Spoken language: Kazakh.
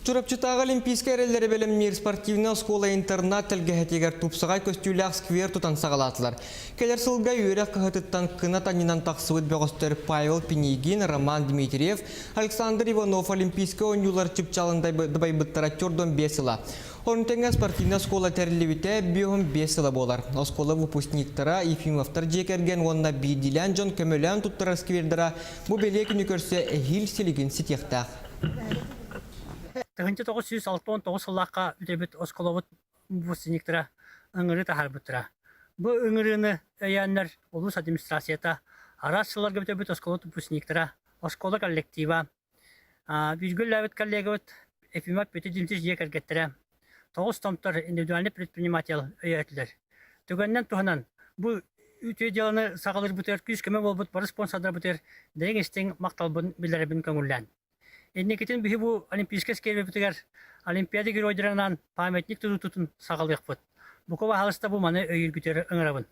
Чурапчытағы олимпийская әрелері білім мир спортивна школа-интернат тәлгәхетегер тупсығай көстюлях сквер тұтан сағалатылар. Келер сылға үйерек қығытыттан қына танинан тақсывыт бәғыстыр Павел Пенегин, Роман Дмитриев, Александр Иванов олимпийская ойнулар чыпчалындай дыбайбыттара түрден бесіла. Онтенге спортивна школа тәрілевіте бүйім бесіла болар. Школа выпускниктара Ефимовтар жекерген онна бейдилен жон көмелен тұттырар сквердара бұ белек үні көрсе әхил селігін сетектақ. Тыгынчы 969 сыллаққа үтебіт осколовыт выпускниктара ыңыры тахарбыттыра. Бұ ыңырыны әйәнлер олус администрацията, арас сылларға үтебіт осколовыт выпускниктара, оскола коллектива, бүйгіл ләвіт коллегавыт Ефимов бөті дилтіс жекергеттірі, 9 томтар индивидуальный предприниматель өйәтілер. Түгеннен туғынан бұ үте деланы сағалыр бұтыр, күз көмі бол бұт, бары спонсордар бұтыр, дәйін істің мақталбын білдеребін көңіллән. Эннекетен бихи бу олимпийская скербе бутыгар олимпиада геройдерынан памятник тутун сагалык бут. Букова халыста бу маны өйүргүтөр ыңырабын.